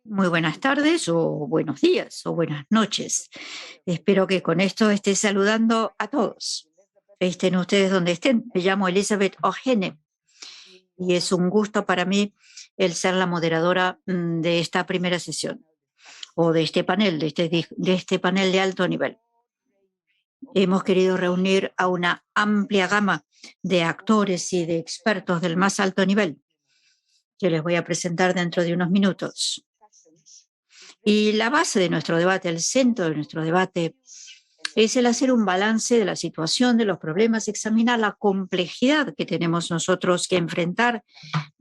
Muy buenas tardes o buenos días o buenas noches. Espero que con esto esté saludando a todos. Estén ustedes donde estén. Me llamo Elizabeth Ojene y es un gusto para mí el ser la moderadora de esta primera sesión o de este panel, de este panel de alto nivel. Hemos querido reunir a una amplia gama de actores y de expertos del más alto nivel que les voy a presentar dentro de unos minutos. Y la base de nuestro debate, el centro de nuestro debate, es el hacer un balance de la situación, de los problemas, examinar la complejidad que tenemos nosotros que enfrentar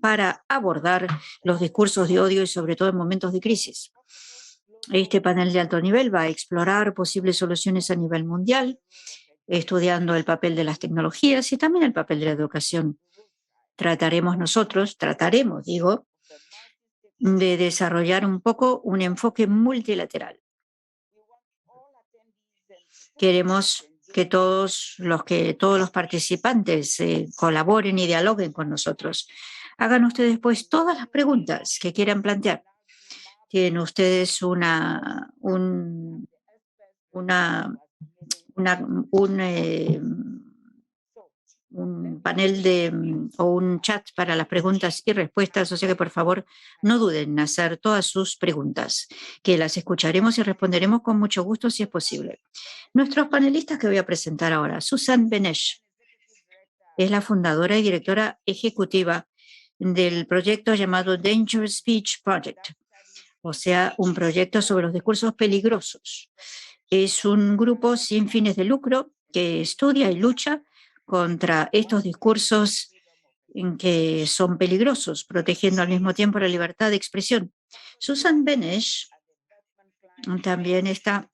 para abordar los discursos de odio y sobre todo en momentos de crisis. Este panel de alto nivel va a explorar posibles soluciones a nivel mundial, estudiando el papel de las tecnologías y también el papel de la educación. Trataremos, digo, de desarrollar un poco un enfoque multilateral. Queremos que todos los participantes colaboren y dialoguen con nosotros. Hagan ustedes pues todas las preguntas que quieran plantear. Tienen ustedes una, un panel o un chat para las preguntas y respuestas, o sea que por favor no duden en hacer todas sus preguntas, que las escucharemos y responderemos con mucho gusto si es posible. Nuestros panelistas que voy a presentar ahora, Susan Benesch, es la fundadora y directora ejecutiva del proyecto llamado Dangerous Speech Project, o sea, un proyecto sobre los discursos peligrosos. Es un grupo sin fines de lucro que estudia y lucha contra estos discursos que son peligrosos, protegiendo al mismo tiempo la libertad de expresión. Susan Benesch también está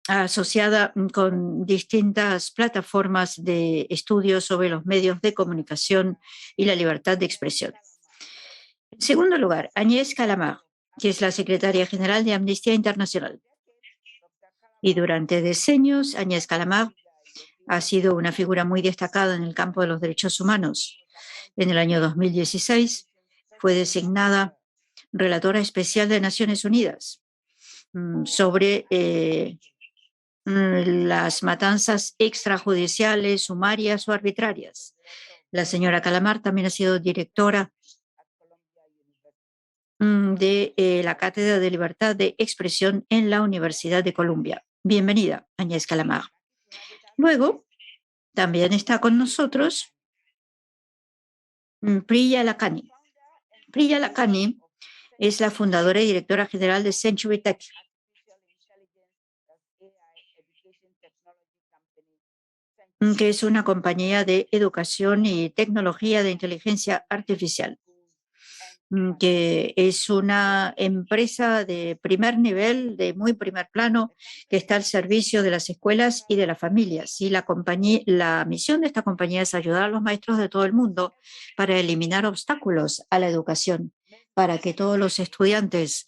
asociada con distintas plataformas de estudios sobre los medios de comunicación y la libertad de expresión. En segundo lugar, Agnès Calamard, que es la secretaria general de Amnistía Internacional. Y durante decenios, Agnès Calamard ha sido una figura muy destacada en el campo de los derechos humanos. En el año 2016 fue designada relatora especial de Naciones Unidas sobre las matanzas extrajudiciales, sumarias o arbitrarias. La señora Calamard también ha sido directora de la Cátedra de Libertad de Expresión en la Universidad de Columbia. Bienvenida, Agnès Calamard. Luego, también está con nosotros Priya Lakhani. Priya Lakhani es la fundadora y directora general de Century Tech, que es una compañía de educación y tecnología de inteligencia artificial, que es una empresa de primer nivel, de muy primer plano, que está al servicio de las escuelas y de las familias. Y la misión de esta compañía es ayudar a los maestros de todo el mundo para eliminar obstáculos a la educación, para que todos los estudiantes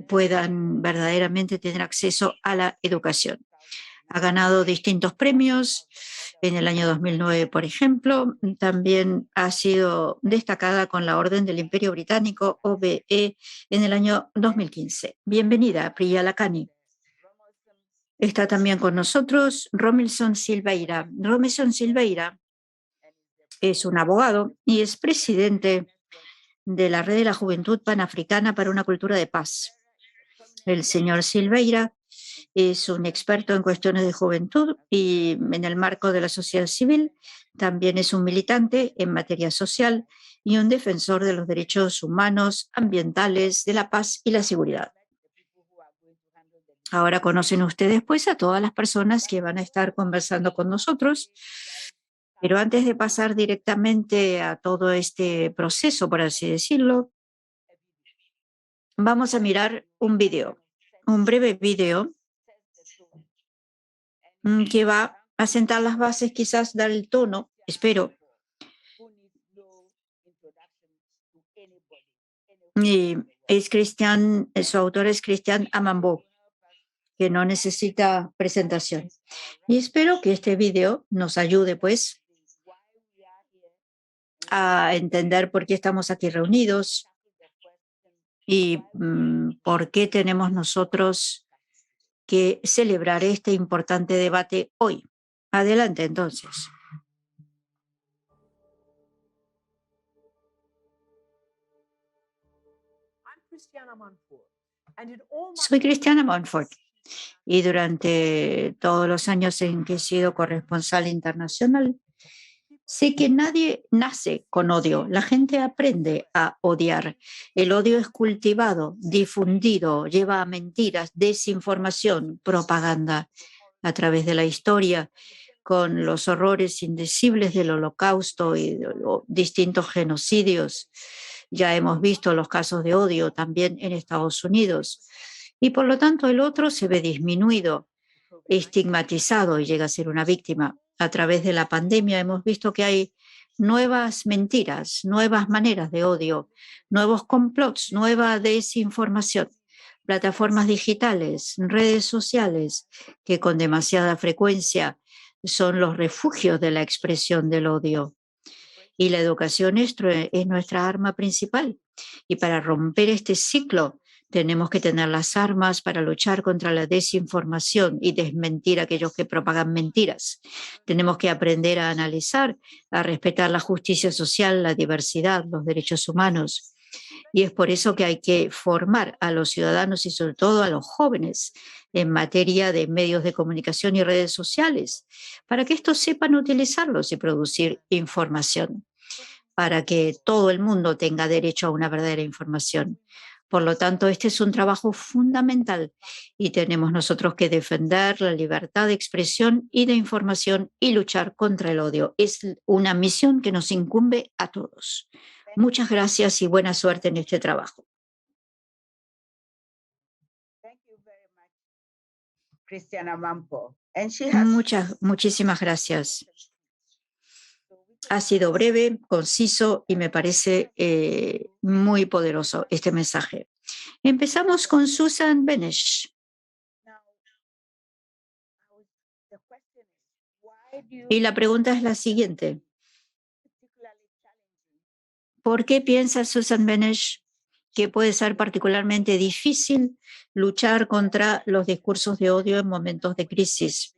puedan verdaderamente tener acceso a la educación. Ha ganado distintos premios. En el año 2009, por ejemplo, también ha sido destacada con la Orden del Imperio Británico, OBE, en el año 2015. Bienvenida, Priya Lakhani. Está también con nosotros Romilson Silveira. Romilson Silveira es un abogado y es presidente de la Red de la Juventud Panafricana para una Cultura de Paz. El señor Silveira es un experto en cuestiones de juventud y en el marco de la sociedad civil. También es un militante en materia social y un defensor de los derechos humanos, ambientales, de la paz y la seguridad. Ahora conocen ustedes pues a todas las personas que van a estar conversando con nosotros, pero antes de pasar directamente a todo este proceso, por así decirlo, vamos a mirar un video, un breve video que va a sentar las bases, quizás dar el tono, espero. Y su autor es Christian Amambo, que no necesita presentación. Y espero que este video nos ayude, pues, a entender por qué estamos aquí reunidos y por qué tenemos nosotros que celebrar este importante debate hoy. Adelante, entonces. Soy Cristiana Monfort y durante todos los años en que he sido corresponsal internacional, sé que nadie nace con odio. La gente aprende a odiar. El odio es cultivado, difundido, lleva a mentiras, desinformación, propaganda a través de la historia, con los horrores indecibles del Holocausto y de distintos genocidios. Ya hemos visto los casos de odio también en Estados Unidos. Y por lo tanto el otro se ve disminuido, estigmatizado y llega a ser una víctima. A través de la pandemia hemos visto que hay nuevas mentiras, nuevas maneras de odio, nuevos complots, nueva desinformación, plataformas digitales, redes sociales que con demasiada frecuencia son los refugios de la expresión del odio. Y la educación es nuestra arma principal. Y para romper este ciclo tenemos que tener las armas para luchar contra la desinformación y desmentir a aquellos que propagan mentiras. Tenemos que aprender a analizar, a respetar la justicia social, la diversidad, los derechos humanos. Y es por eso que hay que formar a los ciudadanos y sobre todo a los jóvenes en materia de medios de comunicación y redes sociales, para que estos sepan utilizarlos y producir información, para que todo el mundo tenga derecho a una verdadera información. Por lo tanto, este es un trabajo fundamental y tenemos nosotros que defender la libertad de expresión y de información y luchar contra el odio. Es una misión que nos incumbe a todos. Muchas gracias y buena suerte en este trabajo. Muchísimas gracias. Ha sido breve, conciso y me parece muy poderoso este mensaje. Empezamos con Susan Benesch. Y la pregunta es la siguiente. ¿Por qué piensa Susan Benesch que puede ser particularmente difícil luchar contra los discursos de odio en momentos de crisis?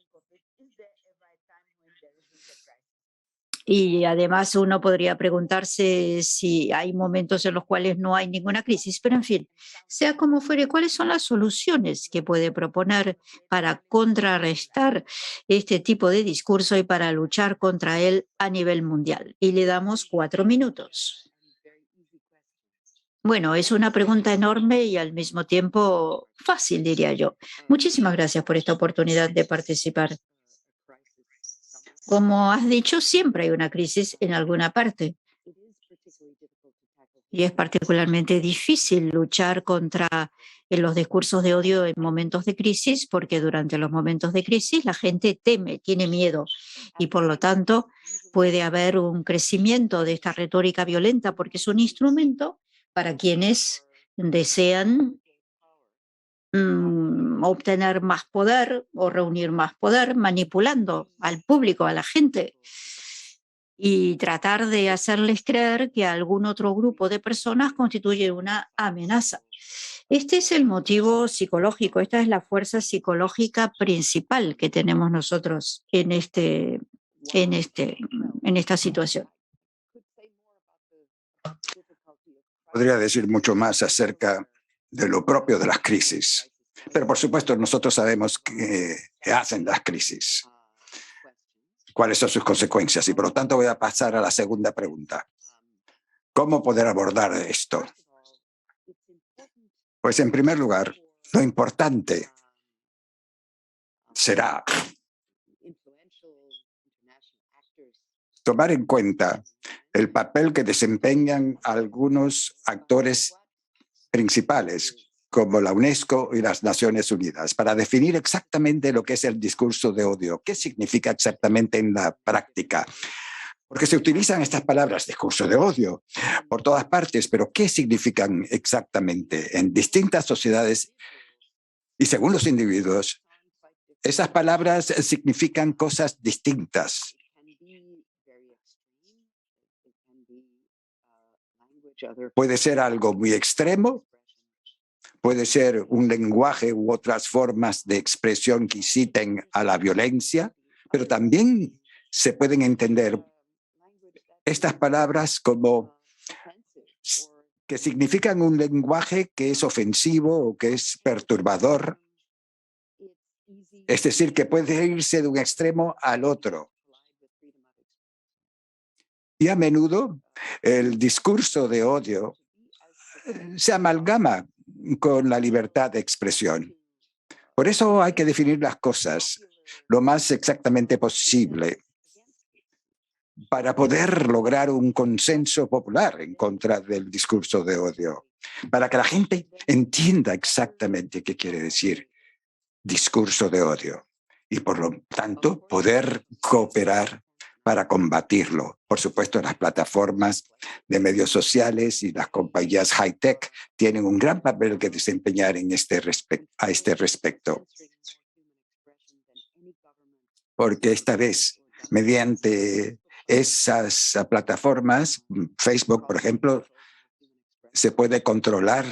Y además uno podría preguntarse si hay momentos en los cuales no hay ninguna crisis, pero en fin, sea como fuere, ¿cuáles son las soluciones que puede proponer para contrarrestar este tipo de discurso y para luchar contra él a nivel mundial? Y le damos 4 minutos. Bueno, es una pregunta enorme y al mismo tiempo fácil, diría yo. Muchísimas gracias por esta oportunidad de participar. Como has dicho, siempre hay una crisis en alguna parte. Y es particularmente difícil luchar contra los discursos de odio en momentos de crisis, porque durante los momentos de crisis la gente teme, tiene miedo, y por lo tanto puede haber un crecimiento de esta retórica violenta, porque es un instrumento para quienes desean obtener más poder o reunir más poder, manipulando al público, a la gente, y tratar de hacerles creer que algún otro grupo de personas constituye una amenaza. Este es el motivo psicológico, esta es la fuerza psicológica principal que tenemos nosotros en esta situación. Podría decir mucho más acerca de lo propio de las crisis, pero por supuesto nosotros sabemos qué hacen las crisis, cuáles son sus consecuencias, y por lo tanto voy a pasar a la segunda pregunta. ¿Cómo poder abordar esto? Pues en primer lugar, lo importante será tomar en cuenta el papel que desempeñan algunos actores principales, como la UNESCO y las Naciones Unidas, para definir exactamente lo que es el discurso de odio, qué significa exactamente en la práctica. Porque se utilizan estas palabras, discurso de odio, por todas partes, pero ¿qué significan exactamente en distintas sociedades y según los individuos? Esas palabras significan cosas distintas. Puede ser algo muy extremo, puede ser un lenguaje u otras formas de expresión que inciten a la violencia, pero también se pueden entender estas palabras como que significan un lenguaje que es ofensivo o que es perturbador. Es decir, que puede irse de un extremo al otro. Y a menudo el discurso de odio se amalgama con la libertad de expresión. Por eso hay que definir las cosas lo más exactamente posible para poder lograr un consenso popular en contra del discurso de odio, para que la gente entienda exactamente qué quiere decir discurso de odio y por lo tanto poder cooperar para combatirlo. Por supuesto, las plataformas de medios sociales y las compañías high-tech tienen un gran papel que desempeñar a este respecto. Porque esta vez, mediante esas plataformas, Facebook, por ejemplo, se puede controlar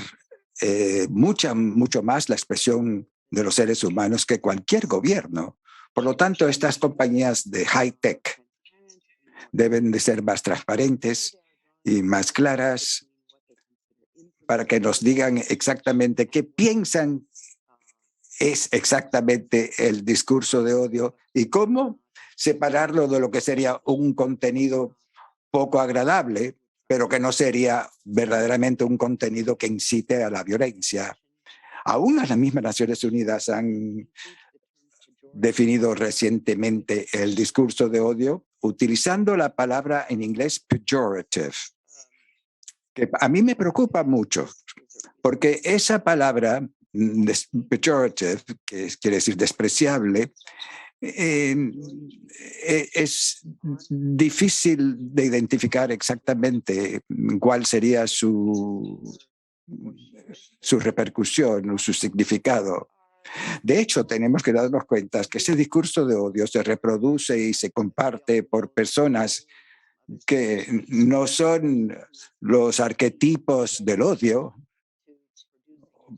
mucho más la expresión de los seres humanos que cualquier gobierno. Por lo tanto, estas compañías de high-tech deben de ser más transparentes y más claras para que nos digan exactamente qué piensan es exactamente el discurso de odio y cómo separarlo de lo que sería un contenido poco agradable, pero que no sería verdaderamente un contenido que incite a la violencia. Aún las mismas Naciones Unidas han definido recientemente el discurso de odio utilizando la palabra en inglés pejorative, que a mí me preocupa mucho, porque esa palabra pejorative, que quiere decir despreciable, es difícil de identificar exactamente cuál sería su repercusión o su significado. De hecho, tenemos que darnos cuenta que ese discurso de odio se reproduce y se comparte por personas que no son los arquetipos del odio,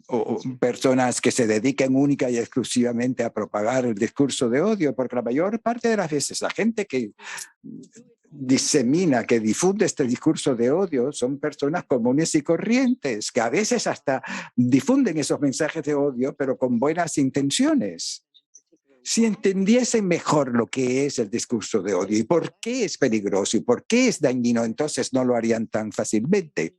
o personas que se dediquen única y exclusivamente a propagar el discurso de odio, porque la mayor parte de las veces la gente que disemina, que difunde este discurso de odio son personas comunes y corrientes, que a veces hasta difunden esos mensajes de odio, pero con buenas intenciones. Si entendiesen mejor lo que es el discurso de odio y por qué es peligroso y por qué es dañino, entonces no lo harían tan fácilmente.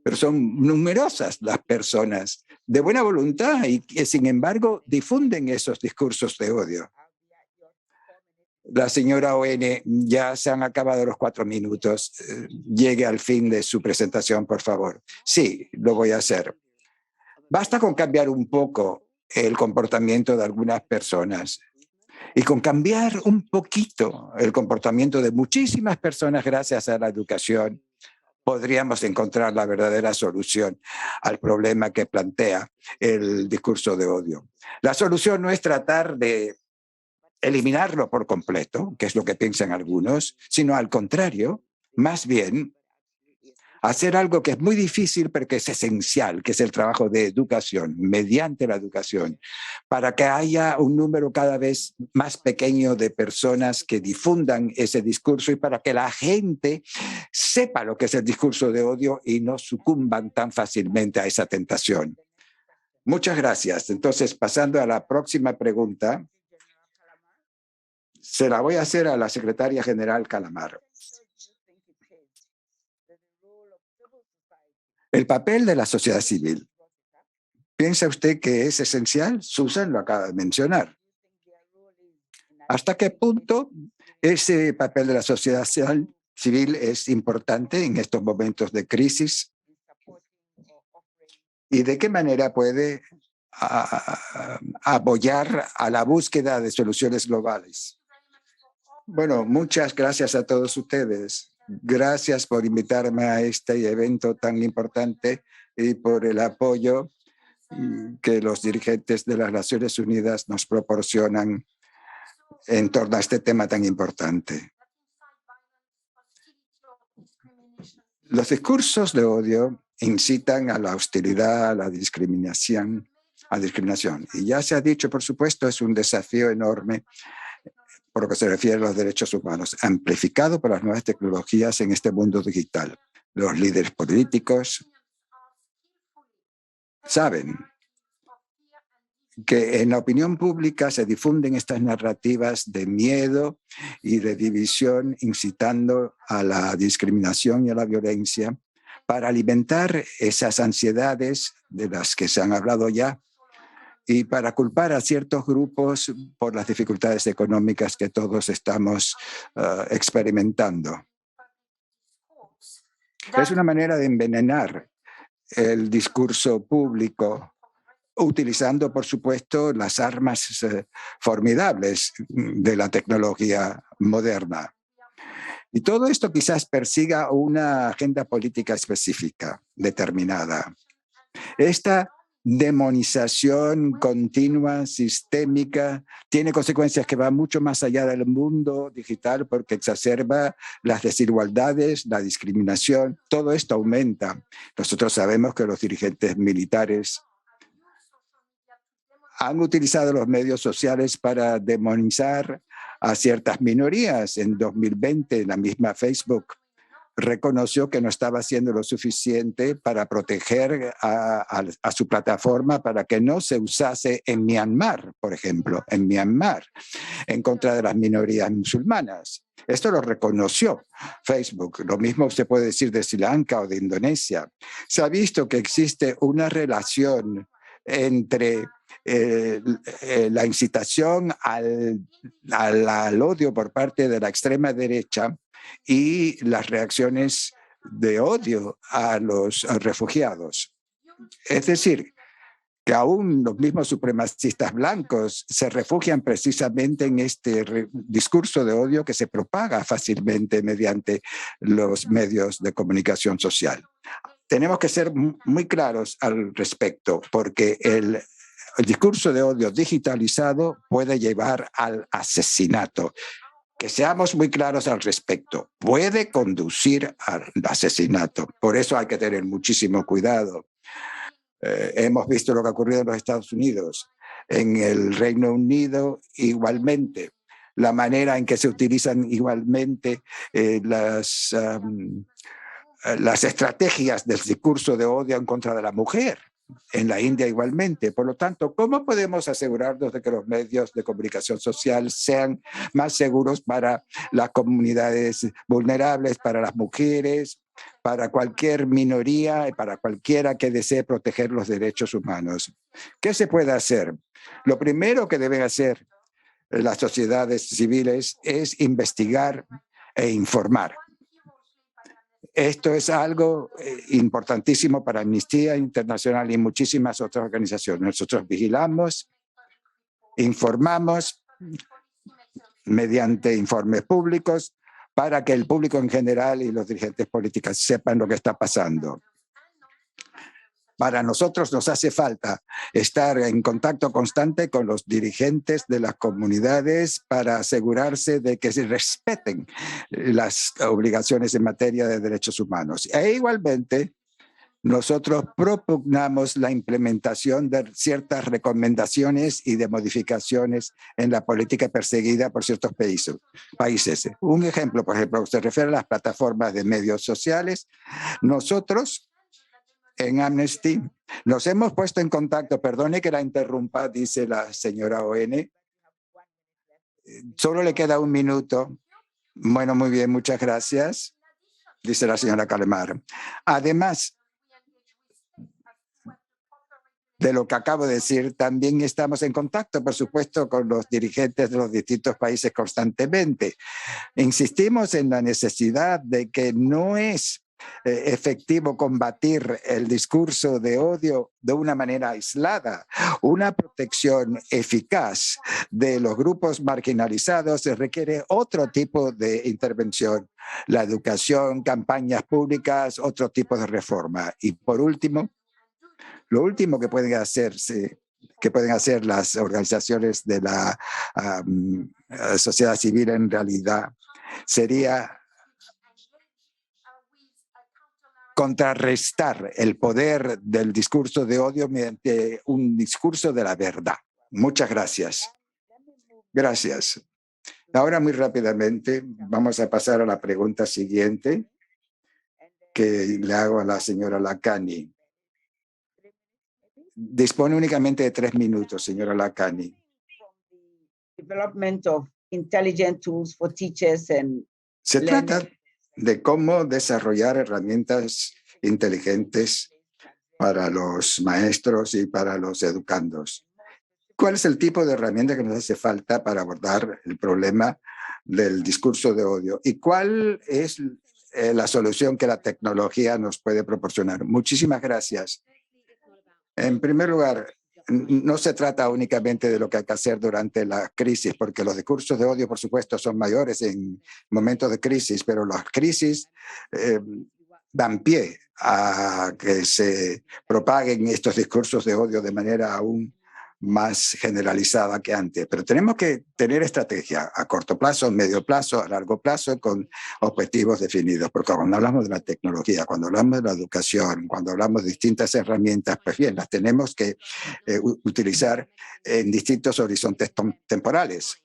Pero son numerosas las personas de buena voluntad y que, sin embargo, difunden esos discursos de odio. La señora Oene, ya se han acabado los 4 minutos. Llegue al fin de su presentación, por favor. Sí, lo voy a hacer. Basta con cambiar un poco el comportamiento de algunas personas y con cambiar un poquito el comportamiento de muchísimas personas gracias a la educación, podríamos encontrar la verdadera solución al problema que plantea el discurso de odio. La solución no es tratar de eliminarlo por completo, que es lo que piensan algunos, sino al contrario, más bien hacer algo que es muy difícil pero que es esencial, que es el trabajo de educación, mediante la educación, para que haya un número cada vez más pequeño de personas que difundan ese discurso y para que la gente sepa lo que es el discurso de odio y no sucumban tan fácilmente a esa tentación. Muchas gracias. Entonces, pasando a la próxima pregunta, se la voy a hacer a la secretaria general Calamar. El papel de la sociedad civil. ¿Piensa usted que es esencial? Susan lo acaba de mencionar. ¿Hasta qué punto ese papel de la sociedad civil es importante en estos momentos de crisis? ¿Y de qué manera puede apoyar a la búsqueda de soluciones globales? Bueno, muchas gracias a todos ustedes. Gracias por invitarme a este evento tan importante y por el apoyo que los dirigentes de las Naciones Unidas nos proporcionan en torno a este tema tan importante. Los discursos de odio incitan a la hostilidad, a la discriminación, Y ya se ha dicho, por supuesto, es un desafío enorme por lo que se refiere a los derechos humanos, amplificado por las nuevas tecnologías en este mundo digital. Los líderes políticos saben que en la opinión pública se difunden estas narrativas de miedo y de división, incitando a la discriminación y a la violencia para alimentar esas ansiedades de las que se han hablado ya y para culpar a ciertos grupos por las dificultades económicas que todos estamos experimentando. Es una manera de envenenar el discurso público, utilizando, por supuesto, las armas formidables de la tecnología moderna. Y todo esto quizás persiga una agenda política específica, determinada. Esta demonización continua, sistémica, tiene consecuencias que van mucho más allá del mundo digital porque exacerba las desigualdades, la discriminación, todo esto aumenta. Nosotros sabemos que los dirigentes militares han utilizado los medios sociales para demonizar a ciertas minorías. En 2020, la misma Facebook reconoció que no estaba haciendo lo suficiente para proteger a su plataforma para que no se usase en Myanmar, por ejemplo, en Myanmar, en contra de las minorías musulmanas. Esto lo reconoció Facebook. Lo mismo se puede decir de Sri Lanka o de Indonesia. Se ha visto que existe una relación entre la incitación al odio por parte de la extrema derecha y las reacciones de odio a los refugiados. Es decir, que aún los mismos supremacistas blancos se refugian precisamente en este discurso de odio que se propaga fácilmente mediante los medios de comunicación social. Tenemos que ser muy claros al respecto, porque el discurso de odio digitalizado puede llevar al asesinato. Que seamos muy claros al respecto, puede conducir al asesinato. Por eso hay que tener muchísimo cuidado. Hemos visto lo que ha ocurrido en los Estados Unidos, en el Reino Unido igualmente, la manera en que se utilizan igualmente las estrategias del discurso de odio en contra de la mujer. En la India igualmente. Por lo tanto, ¿cómo podemos asegurarnos de que los medios de comunicación social sean más seguros para las comunidades vulnerables, para las mujeres, para cualquier minoría y para cualquiera que desee proteger los derechos humanos? ¿Qué se puede hacer? Lo primero que deben hacer las sociedades civiles es investigar e informar. Esto es algo importantísimo para Amnistía Internacional y muchísimas otras organizaciones. Nosotros vigilamos, informamos mediante informes públicos para que el público en general y los dirigentes políticos sepan lo que está pasando. Para nosotros nos hace falta estar en contacto constante con los dirigentes de las comunidades para asegurarse de que se respeten las obligaciones en materia de derechos humanos. E igualmente, nosotros propugnamos la implementación de ciertas recomendaciones y de modificaciones en la política perseguida por ciertos países. Un ejemplo, por ejemplo, se refiere a las plataformas de medios sociales. Nosotros en Amnesty nos hemos puesto en contacto, perdone que la interrumpa, dice la señora ON. Solo le queda un minuto. Bueno, muy bien, muchas gracias, dice la señora Calemar. Además de lo que acabo de decir, también estamos en contacto, por supuesto, con los dirigentes de los distintos países constantemente. Insistimos en la necesidad de que no es efectivo combatir el discurso de odio de una manera aislada. Una protección eficaz de los grupos marginalizados se requiere otro tipo de intervención, la educación, campañas públicas, otro tipo de reforma. Y por último, lo último que pueden hacer las organizaciones de la sociedad civil en realidad sería contrarrestar el poder del discurso de odio mediante un discurso de la verdad. Muchas gracias. Gracias. Ahora muy rápidamente vamos a pasar a la pregunta siguiente que le hago a la señora Lakhani. Dispone únicamente de 3 minutos, señora Lakhani. Development of intelligent tools for teachers and Se trata de cómo desarrollar herramientas inteligentes para los maestros y para los educandos. ¿Cuál es el tipo de herramienta que nos hace falta para abordar el problema del discurso de odio? ¿Y cuál es la solución que la tecnología nos puede proporcionar? Muchísimas gracias. En primer lugar, no se trata únicamente de lo que hay que hacer durante la crisis, porque los discursos de odio, por supuesto, son mayores en momentos de crisis, pero las crisis dan pie a que se propaguen estos discursos de odio de manera aún más generalizada que antes. Pero tenemos que tener estrategia a corto plazo, medio plazo, a largo plazo, con objetivos definidos. Porque cuando hablamos de la tecnología, cuando hablamos de la educación, cuando hablamos de distintas herramientas, pues bien, las tenemos que utilizar en distintos horizontes temporales.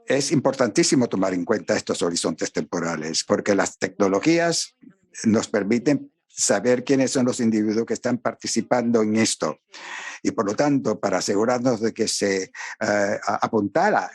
Es importantísimo tomar en cuenta estos horizontes temporales, porque las tecnologías nos permiten saber quiénes son los individuos que están participando en esto. Y por lo tanto, para asegurarnos de que se apuntala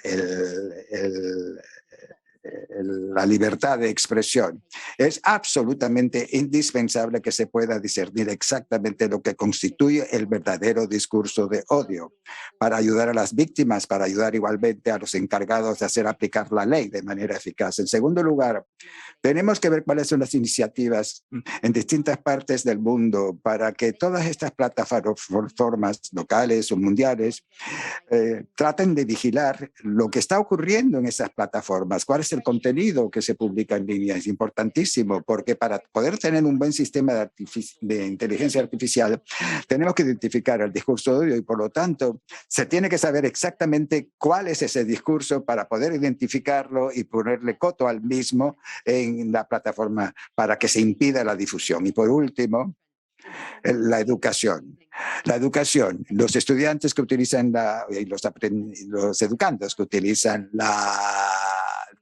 la libertad de expresión, es absolutamente indispensable que se pueda discernir exactamente lo que constituye el verdadero discurso de odio, para ayudar a las víctimas, para ayudar igualmente a los encargados de hacer aplicar la ley de manera eficaz. En segundo lugar, tenemos que ver cuáles son las iniciativas en distintas partes del mundo para que todas estas plataformas locales o mundiales traten de vigilar lo que está ocurriendo en esas plataformas, cuál es el contenido que se publica en línea. Es importantísimo porque para poder tener un buen sistema de inteligencia artificial tenemos que identificar el discurso de odio y por lo tanto se tiene que saber exactamente cuál es ese discurso para poder identificarlo y ponerle coto al mismo en la plataforma para que se impida la difusión. Y por último, la educación. La educación, los estudiantes que utilizan los educandos que utilizan la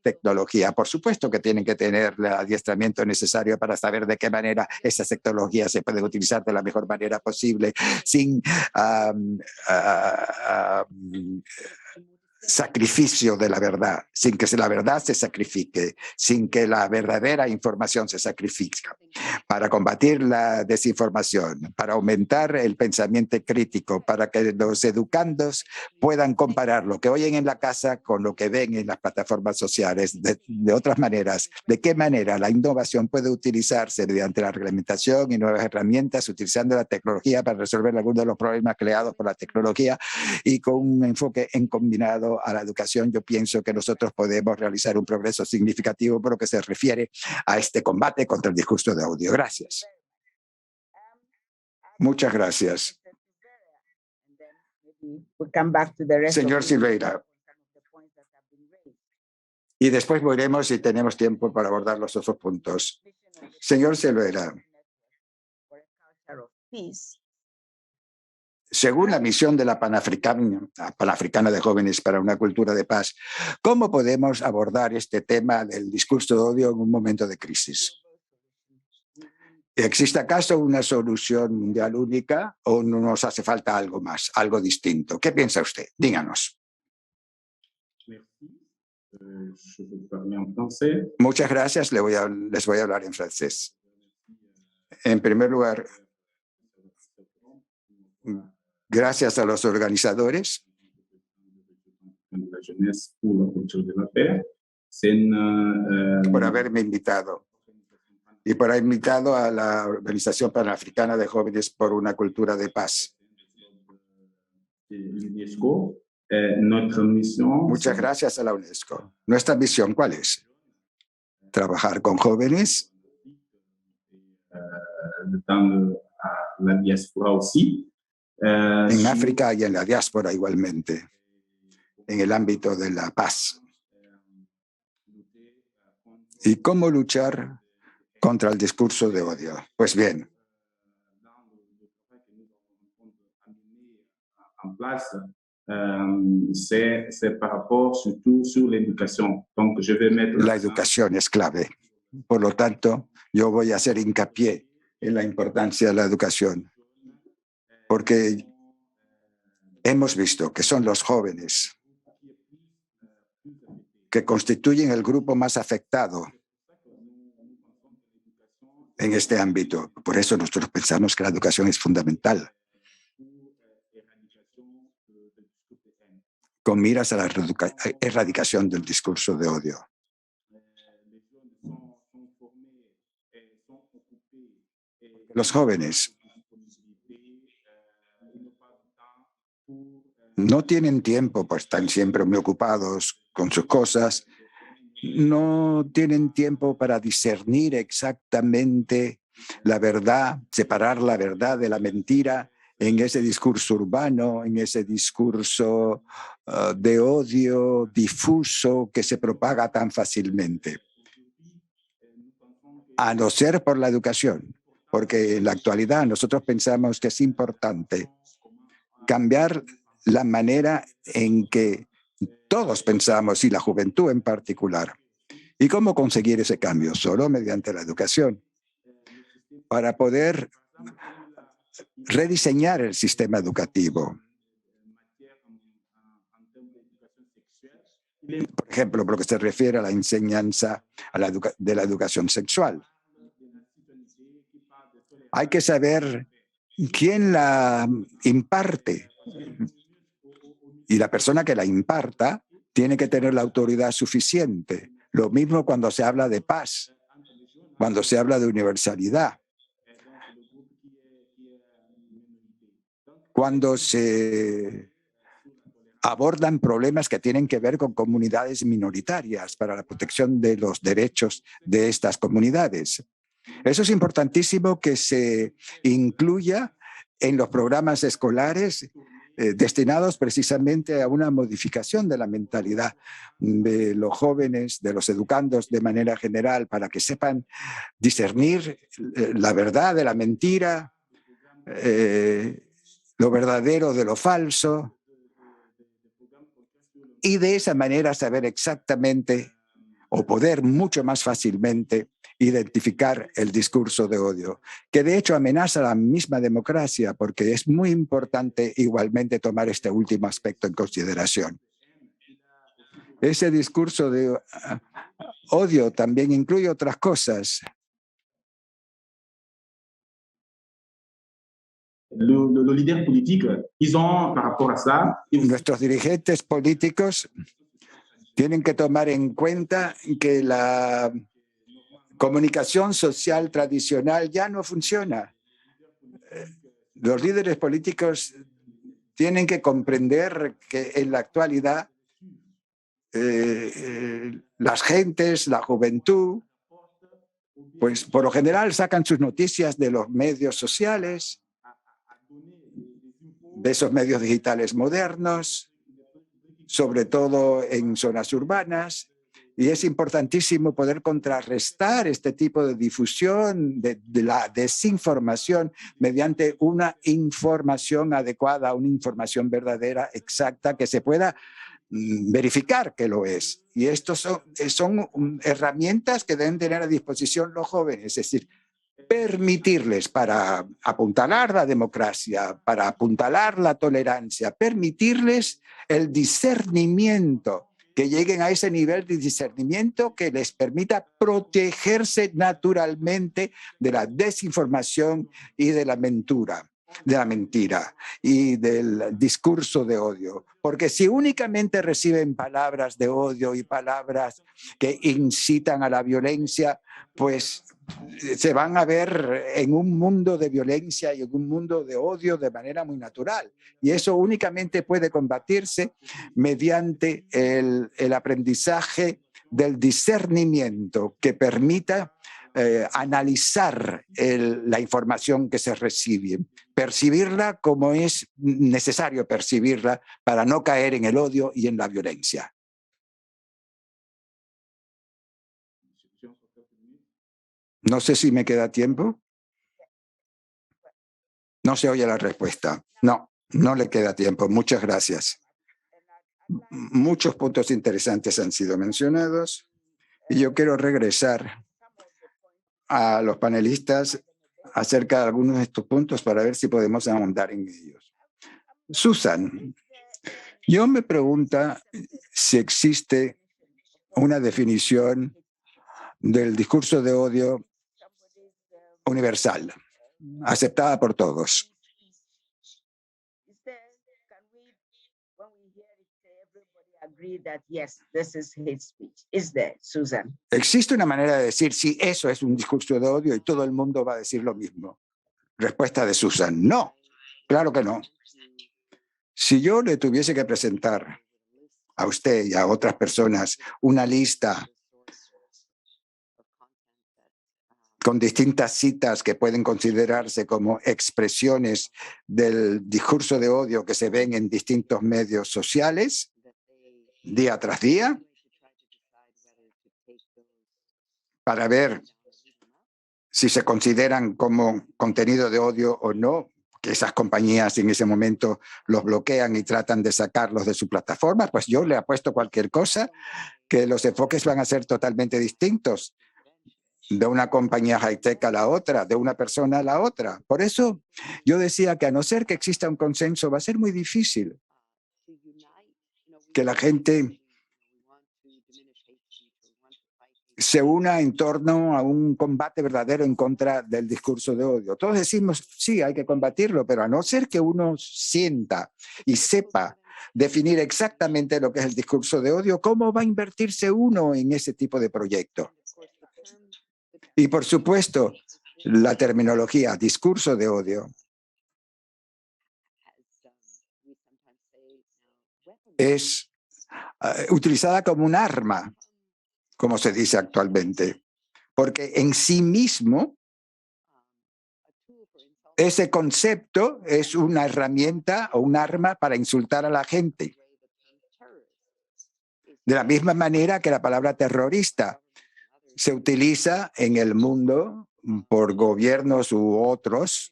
tecnología, por supuesto que tienen que tener el adiestramiento necesario para saber de qué manera esas tecnologías se pueden utilizar de la mejor manera posible, sin sacrificio de la verdad, sin que la verdad se sacrifique, sin que la verdadera información se sacrifique, para combatir la desinformación, para aumentar el pensamiento crítico, para que los educandos puedan comparar lo que oyen en la casa con lo que ven en las plataformas sociales, de otras maneras, de qué manera la innovación puede utilizarse mediante la reglamentación y nuevas herramientas, utilizando la tecnología para resolver algunos de los problemas creados por la tecnología y con un enfoque combinado a la educación. Yo pienso que nosotros podemos realizar un progreso significativo por lo que se refiere a este combate contra el discurso de odio. Gracias. Muchas gracias. Señor Silveira. Y después veremos si tenemos tiempo para abordar los otros puntos. Señor Silveira. Según la misión de la Panafricana de Jóvenes para una Cultura de Paz, ¿cómo podemos abordar este tema del discurso de odio en un momento de crisis? ¿Existe acaso una solución mundial única o no nos hace falta algo más, algo distinto? ¿Qué piensa usted? Díganos. Muchas gracias. Les voy a hablar en francés. En primer lugar, gracias a los organizadores por haberme invitado y por haber invitado a la Organización Panafricana de Jóvenes por una Cultura de Paz. Muchas gracias a la UNESCO. Nuestra misión, ¿cuál es? Trabajar con jóvenes en África y en la diáspora igualmente, en el ámbito de la paz. ¿Y cómo luchar contra el discurso de odio. Pues bien, c'est par rapport surtout sur l'éducation. Donc, je vais mettre la educación es clave. Por lo tanto, yo voy a hacer hincapié en la importancia de la educación, porque hemos visto que son los jóvenes que constituyen el grupo más afectado en este ámbito. Por eso nosotros pensamos que la educación es fundamental, con miras a la erradicación del discurso de odio. Los jóvenes no tienen tiempo, pues están siempre muy ocupados con sus cosas, no tienen tiempo para discernir exactamente la verdad, separar la verdad de la mentira en ese discurso urbano, en ese discurso de odio difuso que se propaga tan fácilmente. A no ser por la educación, porque en la actualidad nosotros pensamos que es importante cambiar la manera en que todos pensamos, y la juventud en particular. ¿Y cómo conseguir ese cambio? Solo mediante la educación, para poder rediseñar el sistema educativo. Por ejemplo, por lo que se refiere a la enseñanza de la educación sexual. Hay que saber quién la imparte. Y la persona que la imparta tiene que tener la autoridad suficiente. Lo mismo cuando se habla de paz, cuando se habla de universalidad, cuando se abordan problemas que tienen que ver con comunidades minoritarias para la protección de los derechos de estas comunidades. Eso es importantísimo que se incluya en los programas escolares destinados precisamente a una modificación de la mentalidad de los jóvenes, de los educandos de manera general, para que sepan discernir la verdad de la mentira, lo verdadero de lo falso, y de esa manera saber exactamente o poder mucho más fácilmente identificar el discurso de odio, que de hecho amenaza la misma democracia, porque es muy importante igualmente tomar este último aspecto en consideración. Ese discurso de odio también incluye otras cosas. Los líderes políticos, par rapport a ça, nuestros dirigentes políticos tienen que tomar en cuenta que la comunicación social tradicional ya no funciona. Los líderes políticos tienen que comprender que en la actualidad las gentes, la juventud, pues por lo general sacan sus noticias de los medios sociales, de esos medios digitales modernos, sobre todo en zonas urbanas, y es importantísimo poder contrarrestar este tipo de difusión de la desinformación mediante una información adecuada, una información verdadera, exacta, que se pueda verificar que lo es. Y estos son herramientas que deben tener a disposición los jóvenes, es decir, permitirles, para apuntalar la democracia, para apuntalar la tolerancia, permitirles el discernimiento, que lleguen a ese nivel de discernimiento que les permita protegerse naturalmente de la desinformación y de la mentira y del discurso de odio. Porque si únicamente reciben palabras de odio y palabras que incitan a la violencia, pues se van a ver en un mundo de violencia y en un mundo de odio de manera muy natural. Y eso únicamente puede combatirse mediante el aprendizaje del discernimiento que permita analizar la información que se recibe, percibirla como es necesario percibirla para no caer en el odio y en la violencia. No sé si me queda tiempo. No se oye la respuesta. No, no le queda tiempo. Muchas gracias. Muchos puntos interesantes han sido mencionados y yo quiero regresar a los panelistas acerca de algunos de estos puntos para ver si podemos ahondar en ellos. Susan, yo me pregunto si existe una definición del discurso de odio universal, aceptada por todos. ¿Existe una manera de decir si eso es un discurso de odio y todo el mundo va a decir lo mismo? Respuesta de Susan, no, claro que no. Si yo le tuviese que presentar a usted y a otras personas una lista con distintas citas que pueden considerarse como expresiones del discurso de odio que se ven en distintos medios sociales, día tras día, para ver si se consideran como contenido de odio o no, que esas compañías en ese momento los bloquean y tratan de sacarlos de su plataforma, pues yo le apuesto cualquier cosa que los enfoques van a ser totalmente distintos de una compañía high-tech a la otra, de una persona a la otra. Por eso yo decía que a no ser que exista un consenso, va a ser muy difícil que la gente se una en torno a un combate verdadero en contra del discurso de odio. Todos decimos, sí, hay que combatirlo, pero a no ser que uno sienta y sepa definir exactamente lo que es el discurso de odio, ¿cómo va a invertirse uno en ese tipo de proyecto? Y por supuesto, la terminología discurso de odio es utilizada como un arma, como se dice actualmente, porque en sí mismo ese concepto es una herramienta o un arma para insultar a la gente. De la misma manera que la palabra terrorista se utiliza en el mundo por gobiernos u otros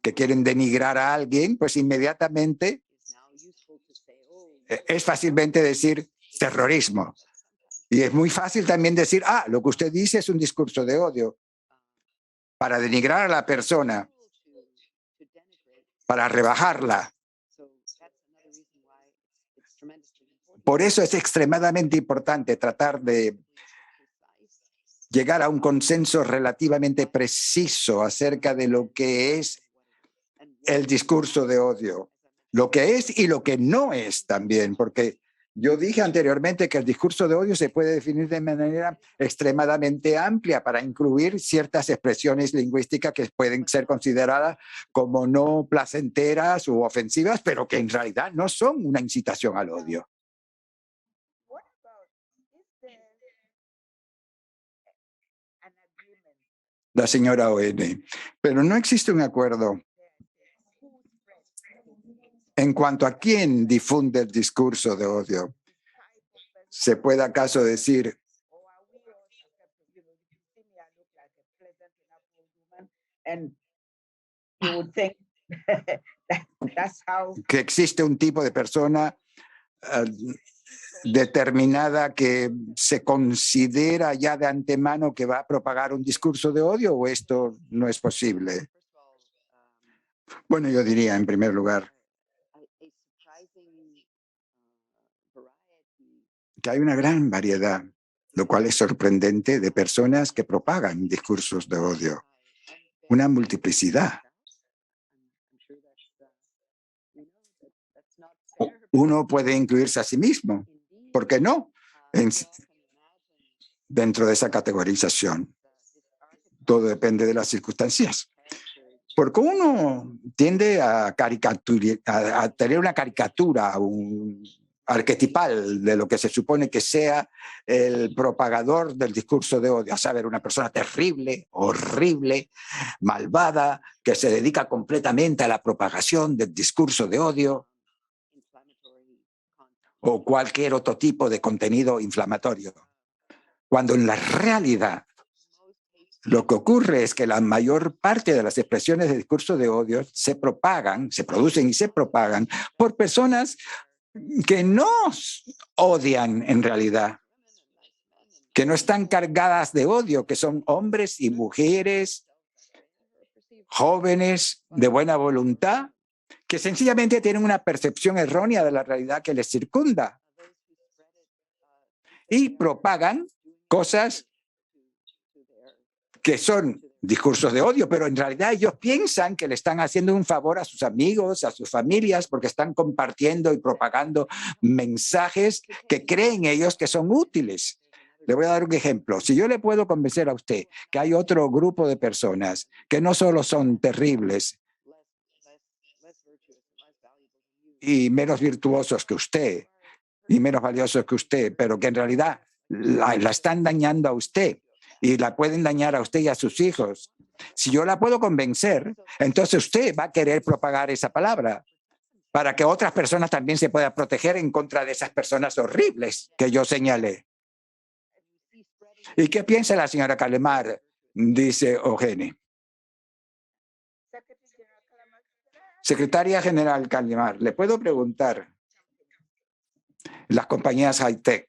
que quieren denigrar a alguien, pues inmediatamente es fácilmente decir terrorismo. Y es muy fácil también decir, lo que usted dice es un discurso de odio para denigrar a la persona, para rebajarla. Por eso es extremadamente importante tratar de llegar a un consenso relativamente preciso acerca de lo que es el discurso de odio, lo que es y lo que no es también, porque yo dije anteriormente que el discurso de odio se puede definir de manera extremadamente amplia para incluir ciertas expresiones lingüísticas que pueden ser consideradas como no placenteras u ofensivas, pero que en realidad no son una incitación al odio. La señora ON. Pero no existe un acuerdo en cuanto a quién difunde el discurso de odio. ¿Se puede acaso decir que existe un tipo de persona determinada que se considera ya de antemano que va a propagar un discurso de odio, o esto no es posible? Bueno, yo diría en primer lugar que hay una gran variedad, lo cual es sorprendente, de personas que propagan discursos de odio. Una multiplicidad. Uno puede incluirse a sí mismo, ¿por qué no? Dentro de esa categorización. Todo depende de las circunstancias. Porque uno tiende a tener una caricatura, un arquetipal de lo que se supone que sea el propagador del discurso de odio, a saber, una persona terrible, horrible, malvada, que se dedica completamente a la propagación del discurso de odio o cualquier otro tipo de contenido inflamatorio. Cuando en la realidad Lo que ocurre es que la mayor parte de las expresiones de discurso de odio se propagan, se producen y se propagan por personas que no odian en realidad, que no están cargadas de odio, que son hombres y mujeres, jóvenes de buena voluntad, que sencillamente tienen una percepción errónea de la realidad que les circunda y propagan cosas que son discursos de odio, pero en realidad ellos piensan que le están haciendo un favor a sus amigos, a sus familias, porque están compartiendo y propagando mensajes que creen ellos que son útiles. Le voy a dar un ejemplo. Si yo le puedo convencer a usted que hay otro grupo de personas que no solo son terribles y menos virtuosos que usted y menos valiosos que usted, pero que en realidad la están dañando a usted y la pueden dañar a usted y a sus hijos. Si yo la puedo convencer, entonces usted va a querer propagar esa palabra para que otras personas también se puedan proteger en contra de esas personas horribles que yo señalé. ¿Y qué piensa la señora Calamar? Dice Eugene. Secretaria General Calamar, ¿le puedo preguntar? Las compañías high-tech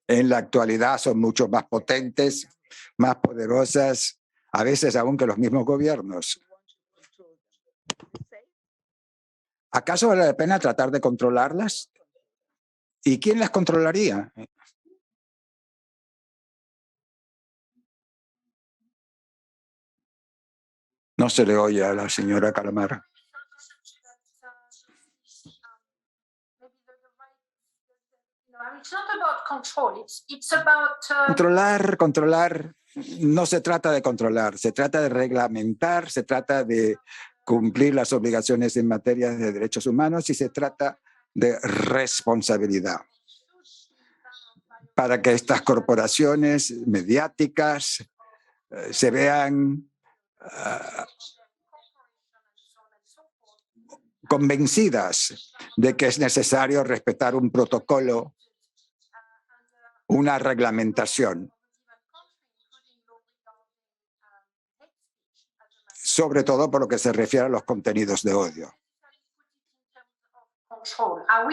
en la actualidad son mucho más potentes, más poderosas, a veces aún que los mismos gobiernos. ¿Acaso vale la pena tratar de controlarlas? ¿Y quién las controlaría? No se le oye a la señora Calamar. Controlar, no se trata de controlar, se trata de reglamentar, se trata de cumplir las obligaciones en materia de derechos humanos y se trata de responsabilidad para que estas corporaciones mediáticas se vean convencidas de que es necesario respetar un protocolo, una reglamentación, sobre todo por lo que se refiere a los contenidos de odio.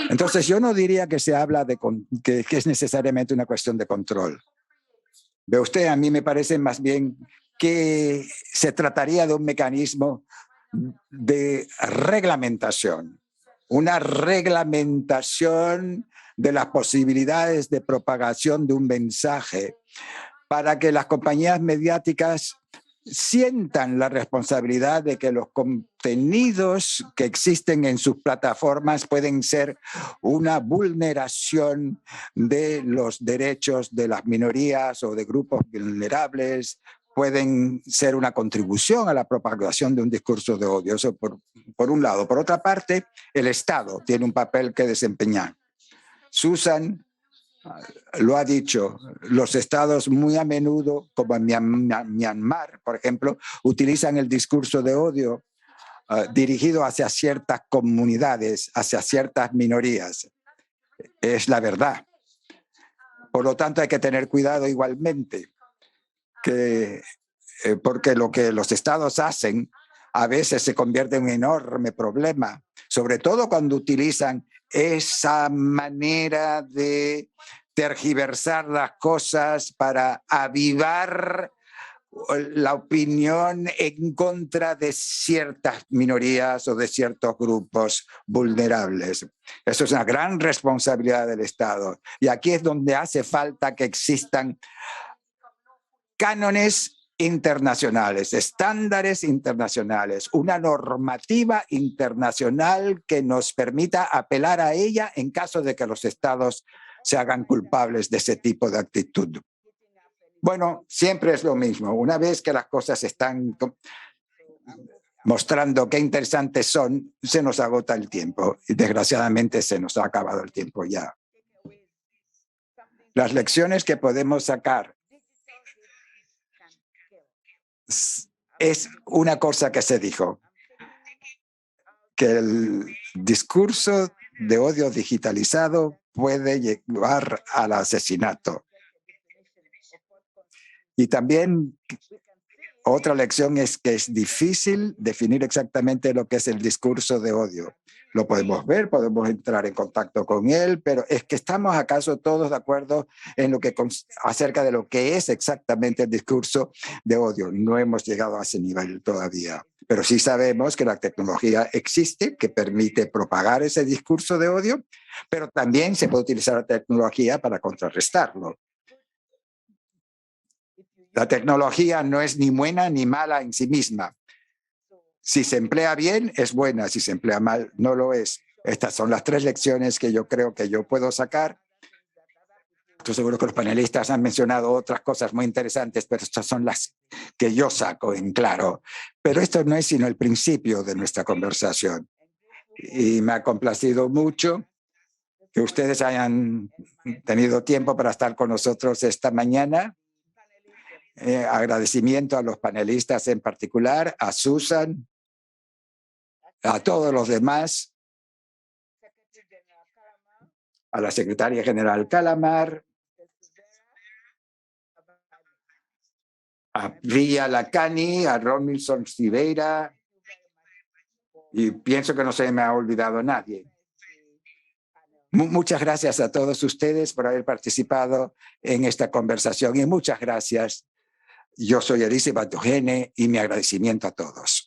Entonces, yo no diría que se habla de que es necesariamente una cuestión de control. Ve usted, a mí me parece más bien que se trataría de un mecanismo de reglamentación, una reglamentación de las posibilidades de propagación de un mensaje para que las compañías mediáticas sientan la responsabilidad de que los contenidos que existen en sus plataformas pueden ser una vulneración de los derechos de las minorías o de grupos vulnerables, pueden ser una contribución a la propagación de un discurso de odio. Eso por un lado. Por otra parte, el Estado tiene un papel que desempeñar. Susan lo ha dicho, los estados muy a menudo, como en Myanmar, por ejemplo, utilizan el discurso de odio dirigido hacia ciertas comunidades, hacia ciertas minorías. Es la verdad. Por lo tanto, hay que tener cuidado igualmente, porque lo que los estados hacen a veces se convierte en un enorme problema, sobre todo cuando utilizan esa manera de tergiversar las cosas para avivar la opinión en contra de ciertas minorías o de ciertos grupos vulnerables. Eso es una gran responsabilidad del Estado. Y aquí es donde hace falta que existan cánones internacionales, estándares internacionales, una normativa internacional que nos permita apelar a ella en caso de que los estados se hagan culpables de ese tipo de actitud. Bueno, siempre es lo mismo. Una vez que las cosas están mostrando qué interesantes son, se nos agota el tiempo y desgraciadamente se nos ha acabado el tiempo ya. Las lecciones que podemos sacar es una cosa que se dijo, que el discurso de odio digitalizado puede llevar al asesinato. Y también otra lección es que es difícil definir exactamente lo que es el discurso de odio. Lo podemos ver, podemos entrar en contacto con él, pero es que estamos acaso todos de acuerdo en lo que acerca de lo que es exactamente el discurso de odio. No hemos llegado a ese nivel todavía, pero sí sabemos que la tecnología existe, que permite propagar ese discurso de odio, pero también se puede utilizar la tecnología para contrarrestarlo. La tecnología no es ni buena ni mala en sí misma. Si se emplea bien, es buena. Si se emplea mal, no lo es. Estas son las 3 lecciones que yo creo que yo puedo sacar. Estoy seguro que los panelistas han mencionado otras cosas muy interesantes, pero estas son las que yo saco en claro. Pero esto no es sino el principio de nuestra conversación. Y me ha complacido mucho que ustedes hayan tenido tiempo para estar con nosotros esta mañana. Agradecimiento a los panelistas en particular, a Susan, a todos los demás, a la secretaria general Calamar, a Villa Lacani, a Romilson Siveira, y pienso que no se me ha olvidado nadie. Muchas gracias a todos ustedes por haber participado en esta conversación y muchas gracias. Yo soy Elise Batugene y mi agradecimiento a todos.